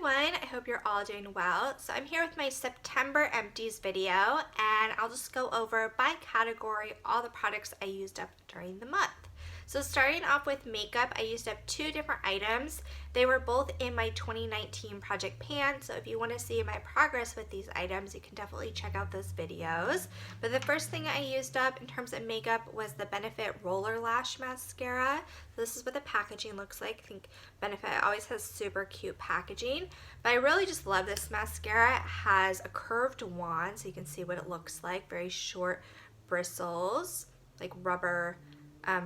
everyone, I hope you're all doing well. So I'm here with my September Empties video, and I'll just go over by category all the products I used up during the month. So starting off with makeup, I used up two different items. They were both in my 2019 project pan, so if you want to see my progress with these items, you can definitely check out those videos. But the first thing I used up in terms of makeup was the Benefit Roller Lash Mascara. So this is what the packaging looks like. I think Benefit always has super cute packaging, but I really just love this mascara. It has a curved wand, so you can see what it looks like. Very short bristles, like rubber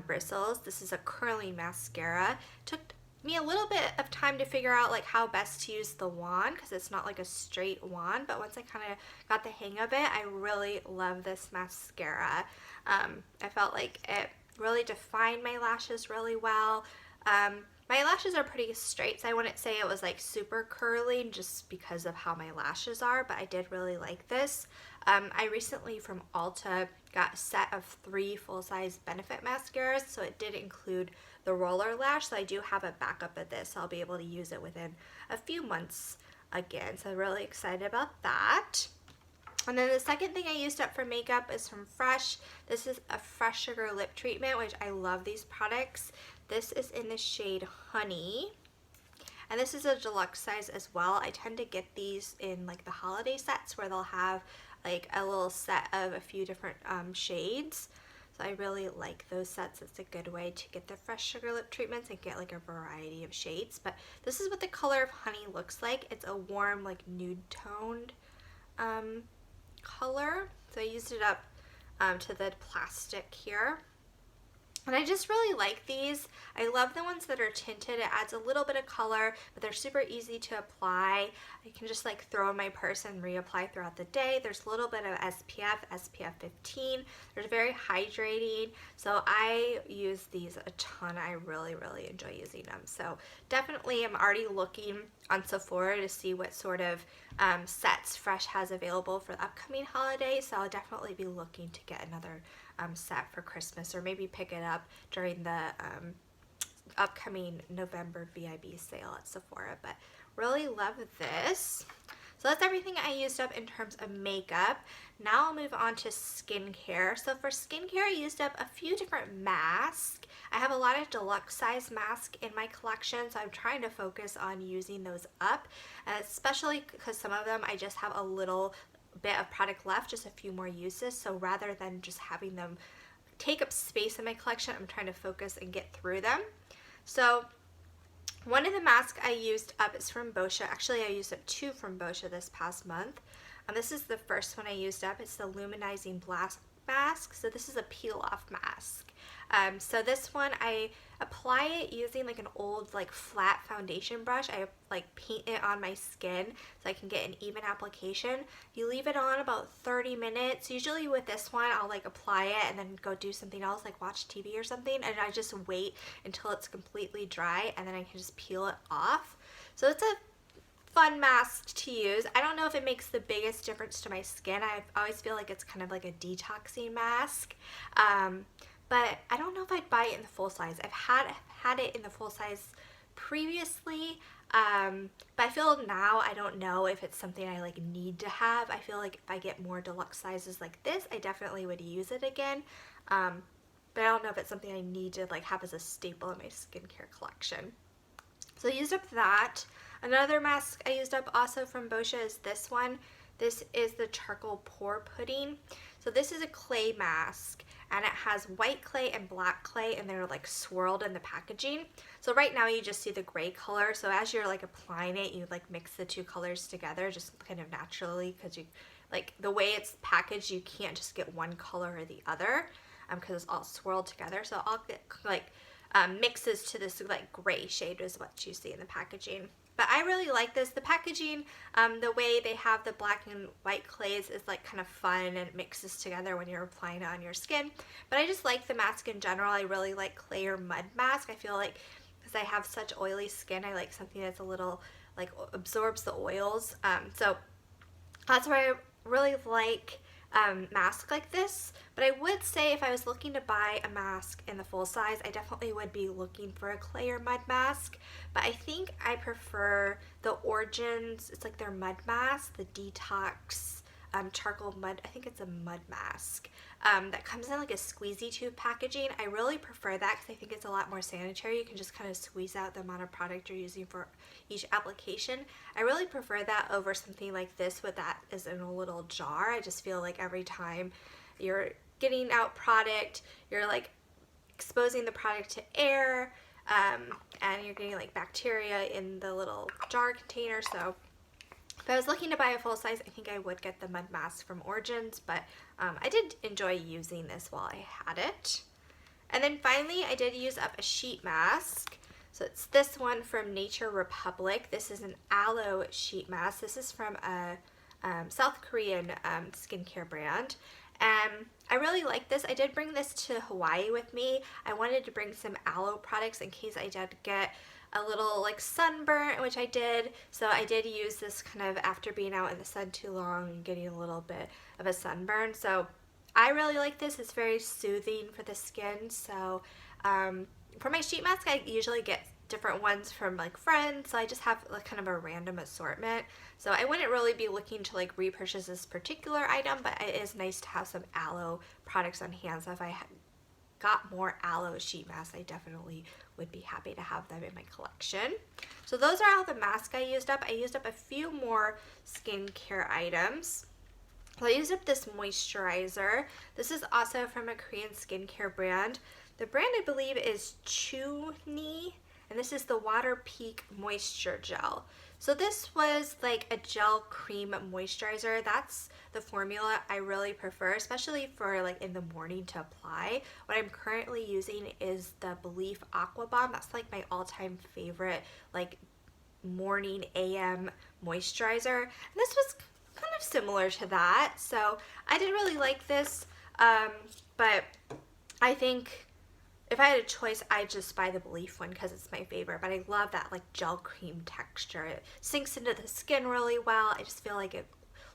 bristles. This is a curling mascara. Took me a little bit of time to figure out like how best to use the wand because it's not like a straight wand, but once I kind of got the hang of it, I really love this mascara. I felt like it really defined my lashes really well. My lashes are pretty straight, so I wouldn't say it was like super curly just because of how my lashes are, but I did really like this. I recently from Ulta got a set of 3 full-size Benefit mascaras, so it did include the roller lash, so I do have a backup of this. So I'll be able to use it within a few months again, so I'm really excited about that. And then the second thing I used up for makeup is from Fresh. This is a Fresh Sugar Lip Treatment, which I love these products. This is in the shade Honey. And this is a deluxe size as well. I tend to get these in like the holiday sets where they'll have like a little set of a few different shades. So I really like those sets. It's a good way to get the Fresh Sugar Lip treatments and get like a variety of shades. But this is what the color of Honey looks like. It's a warm like nude toned color. So I used it up to the plastic here. And I just really like these. I love the ones that are tinted. It adds a little bit of color, but they're super easy to apply. I can just like throw in my purse and reapply throughout the day. There's a little bit of SPF 15. They're very hydrating. So I use these a ton. I really enjoy using them. So definitely I'm already looking on Sephora to see what sort of sets Fresh has available for the upcoming holidays. So I'll definitely be looking to get another set for Christmas, or maybe pick it up during the upcoming November VIB sale at Sephora. But really love this. So that's everything I used up in terms of makeup. Now I'll move on to skincare. So for skincare, I used up a few different masks. I have a lot of deluxe size masks in my collection, so I'm trying to focus on using those up, especially because some of them I just have a little bit of product left, just a few more uses. So rather than just having them take up space in my collection, I'm trying to focus and get through them. So one of the masks I used up is from Boscia. Actually, I used up 2 from Boscia this past month. This is the first one I used up. It's the Luminizing Blast Mask. So this is a peel off mask. So this one I apply it using like an old like flat foundation brush. I like paint it on my skin so I can get an even application. You leave it on about 30 minutes. Usually with this one I'll like apply it and then go do something else like watch TV or something, and I just wait until it's completely dry and then I can just peel it off. So it's a fun mask to use. I don't know if it makes the biggest difference to my skin. I always feel like it's kind of like a detoxing mask. But I don't know if I'd buy it in the full size. I've had it in the full size previously, but I feel now I don't know if it's something I like need to have. I feel like if I get more deluxe sizes like this, I definitely would use it again. But I don't know if it's something I need to like have as a staple in my skincare collection. So I used up that. Another mask I used up also from Boscia is this one. This is the Charcoal Pore Pudding. So this is a clay mask, and it has white clay and black clay, and they're like swirled in the packaging. So right now you just see the gray color. So as you're like applying it, you like mix the 2 colors together just kind of naturally, because you like the way it's packaged, you can't just get one color or the other because it's all swirled together. So I'll get like mixes to this like gray shade is what you see in the packaging. But I really like this. The packaging, the way they have the black and white clays is like kind of fun, and it mixes together when you're applying it on your skin. But I just like the mask in general. I really like clay or mud mask. I feel like because I have such oily skin, I like something that's a little like absorbs the oils. So that's what I really like. mask like this, but I would say if I was looking to buy a mask in the full size, I definitely would be looking for a clay or mud mask, but I think I prefer the Origins, it's like their mud mask, the Detox charcoal mud, I think it's a mud mask, that comes in like a squeezy tube packaging. I really prefer that because I think it's a lot more sanitary. You can just kind of squeeze out the amount of product you're using for each application. I really prefer that over something like this with that is in a little jar. I just feel like every time you're getting out product, you're like exposing the product to air, and you're getting like bacteria in the little jar container. So if I was looking to buy a full size, I think I would get the mud mask from Origins, but I did enjoy using this while I had it. And then finally, I did use up a sheet mask. So it's this one from Nature Republic. This is an aloe sheet mask. This is from a South Korean skincare brand. And I really like this. I did bring this to Hawaii with me. I wanted to bring some aloe products in case I did get a little like sunburn, which I did. So I did use this kind of after being out in the sun too long and getting a little bit of a sunburn. So I really like this. It's very soothing for the skin. So for my sheet mask, I usually get different ones from like friends. So I just have like kind of a random assortment. So I wouldn't really be looking to like repurchase this particular item, but it is nice to have some aloe products on hand. So if I got more aloe sheet masks, I definitely would be happy to have them in my collection. So those are all the masks I used up. I used up a few more skincare items. So I used up this moisturizer. This is also from a Korean skincare brand. The brand I believe is CHOONEE, and this is the Water Peak Moisture Gel. So this was like a gel cream moisturizer. That's the formula I really prefer, especially for like in the morning to apply. What I'm currently using is the Belief Aqua Balm. That's like my all-time favorite like morning AM moisturizer. And this was kind of similar to that. So I did really like this, but I think if I had a choice, I'd just buy the Belief one because it's my favorite, but I love that like gel cream texture. It sinks into the skin really well. I just feel like it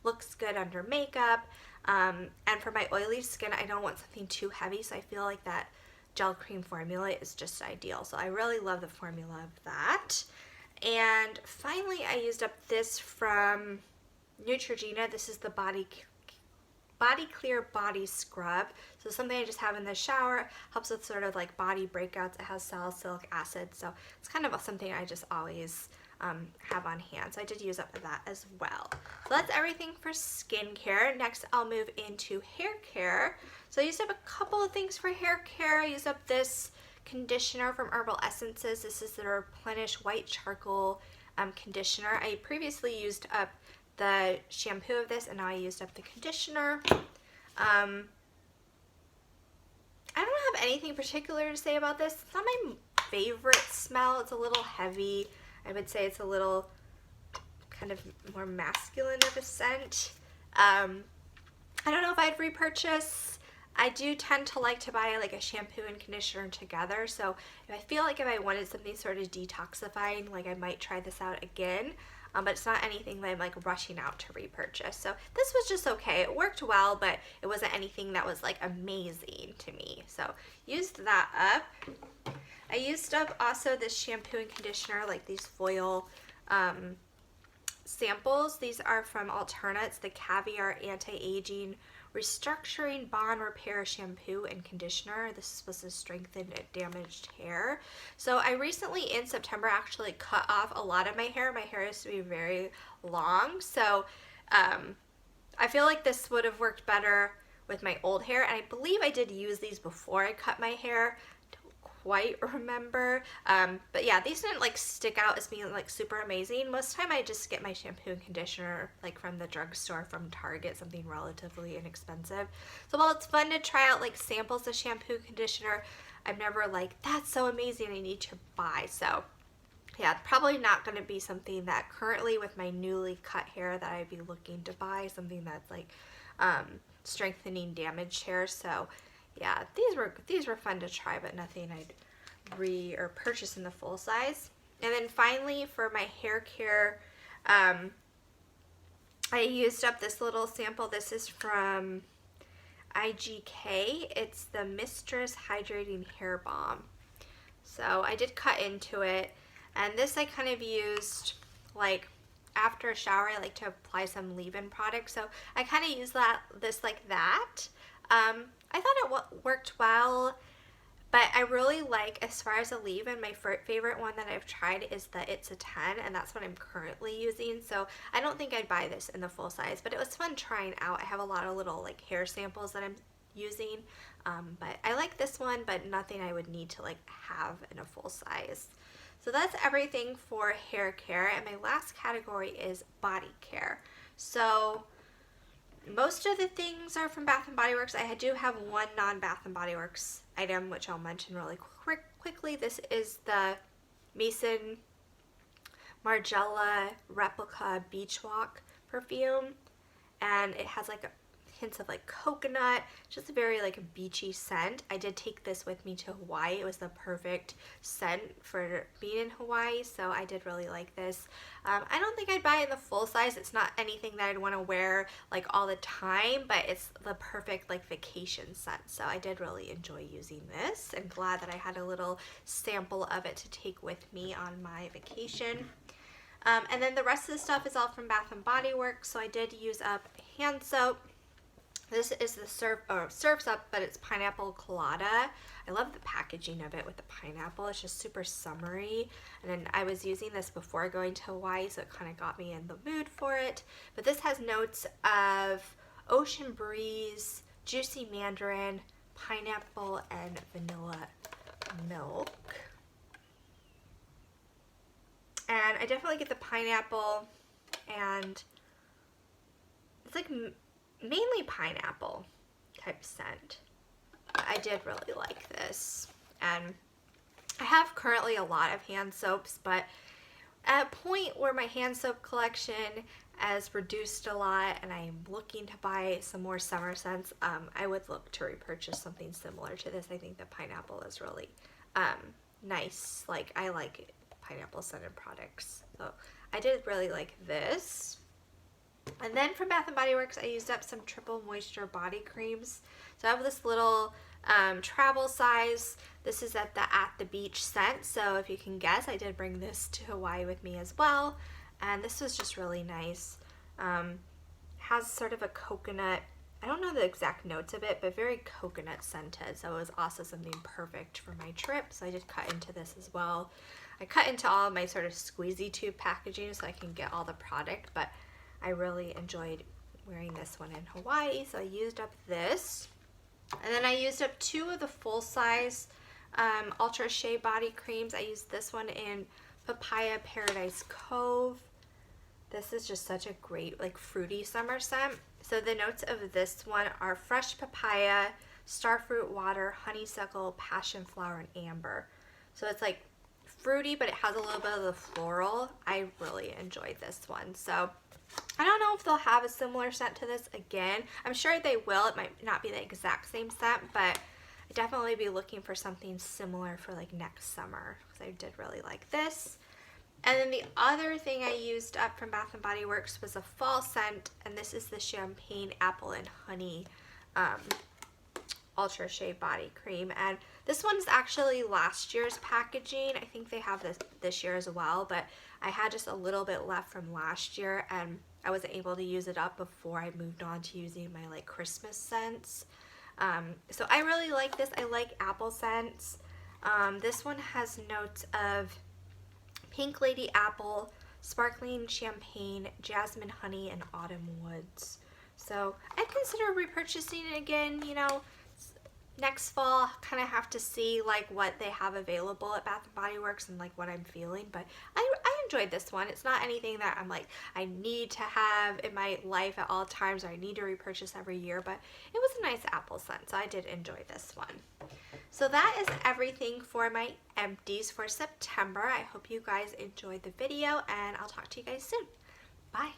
looks good under makeup. And for my oily skin, I don't want something too heavy, so I feel like that gel cream formula is just ideal. So I really love the formula of that. And finally, I used up this from Neutrogena. This is the Body Clear Body Scrub. So something I just have in the shower, helps with sort of like body breakouts. It has salicylic acid, so it's kind of something I just always have on hand. So I did use up that as well. So that's everything for skincare. Next, I'll move into hair care. So I used up a couple of things for hair care. I used up this conditioner from Herbal Essences. This is the Replenish White Charcoal conditioner. I previously used up the shampoo of this, and now I used up the conditioner. I don't have anything particular to say about this. It's not my favorite smell. It's a little heavy. I would say it's a little kind of more masculine of a scent. I don't know if I'd repurchase. I do tend to like to buy like a shampoo and conditioner together, so if I feel like if I wanted something sort of detoxifying, like I might try this out again. But it's not anything that I'm like rushing out to repurchase. So this was just okay. It worked well, but it wasn't anything that was like amazing to me. So used that up. I used up also this shampoo and conditioner, like these foil samples. These are from ALTERNA. It's the CAVIAR Anti-Aging Restructuring Bond Repair Shampoo and Conditioner. This is supposed to strengthen damaged hair. So I recently in September actually cut off a lot of my hair. My hair used to be very long, so I feel like this would have worked better with my old hair, and I believe I did use these before I cut my hair. Quite remember, but yeah, these didn't like stick out as being like super amazing. Most of the time I just get my shampoo and conditioner like from the drugstore, from Target, something relatively inexpensive. So while it's fun to try out like samples of shampoo conditioner, I'm never like, that's so amazing, I need to buy. So yeah, probably not going to be something that currently with my newly cut hair that I'd be looking to buy, something that's like strengthening damaged hair. So yeah, these were fun to try, but nothing I'd purchase in the full size. And then finally for my hair care, I used up this little sample. This is from IGK. It's the Mistress Hydrating Hair Balm. So I did cut into it, and this I kind of used like after a shower. I like to apply some leave-in product, so I kind of use this like that. I thought it worked well, but I really like, as far as a leave-in, my favorite one that I've tried is the It's a 10, and that's what I'm currently using. So I don't think I'd buy this in the full size, but it was fun trying out. I have a lot of little like hair samples that I'm using, but I like this one, but nothing I would need to like have in a full size. So that's everything for hair care, and my last category is body care. So most of the things are from Bath & Body Works. I do have one non-Bath & Body Works item, which I'll mention really quickly. This is the MAISON MARGIELA Replica Beach Walk perfume, and it has like hints of like coconut, just a very like beachy scent. I did take this with me to Hawaii. It was the perfect scent for being in Hawaii, so I did really like this. I don't think I'd buy it in the full size. It's not anything that I'd want to wear like all the time, but it's the perfect like vacation scent, so I did really enjoy using this, and glad that I had a little sample of it to take with me on my vacation. And then the rest of the stuff is all from Bath & Body Works. So I did use up hand soap. This is the Surf's Up, but it's Pineapple Colada. I love the packaging of it with the pineapple. It's just super summery. And then I was using this before going to Hawaii, so it kind of got me in the mood for it. But this has notes of ocean breeze, juicy mandarin, pineapple, and vanilla milk. And I definitely get the pineapple, and it's like mainly pineapple type scent. I did really like this, and I have currently a lot of hand soaps, but at a point where my hand soap collection has reduced a lot and I'm looking to buy some more summer scents, I would look to repurchase something similar to this. I think the pineapple is really nice. Like, I like pineapple scented products, so I did really like this. And then from Bath & Body Works, I used up some Triple Moisture body creams. So I have this little travel size. This is at the beach scent, so if you can guess, I did bring this to Hawaii with me as well, and this was just really nice. Has sort of a coconut, I don't know the exact notes of it, but very coconut scented, so it was also something perfect for my trip, so I did cut into this as well. I cut into all of my sort of squeezy tube packaging so I can get all the product, but I really enjoyed wearing this one in Hawaii, so I used up this. And then I used up two of the full-size Ultra Shea body creams. I used this one in Papaya Paradise Cove. This is just such a great, like, fruity summer scent. So the notes of this one are fresh papaya, starfruit water, honeysuckle, passion flower, and amber. So it's like fruity, but it has a little bit of the floral. I really enjoyed this one. So I don't know if they'll have a similar scent to this again. I'm sure they will. It might not be the exact same scent, but I'd definitely be looking for something similar for like next summer, because I did really like this. And then the other thing I used up from Bath & Body Works was a fall scent, and this is the Champagne Apple and Honey Ultra Shea body cream. And this one's actually last year's packaging. I think they have this year as well, but I had just a little bit left from last year, and I wasn't able to use it up before I moved on to using my like Christmas scents. So I really like this. I like apple scents. This one has notes of Pink Lady Apple, Sparkling Champagne, Jasmine Honey, and Autumn Woods. So I'd consider repurchasing it again, you know, next fall. Kind of have to see like what they have available at Bath & Body Works and like what I'm feeling, but I enjoyed this one. It's not anything that I'm like I need to have in my life at all times, or I need to repurchase every year, but it was a nice apple scent, so I did enjoy this one. So that is everything for my empties for September. I hope you guys enjoyed the video, and I'll talk to you guys soon. Bye.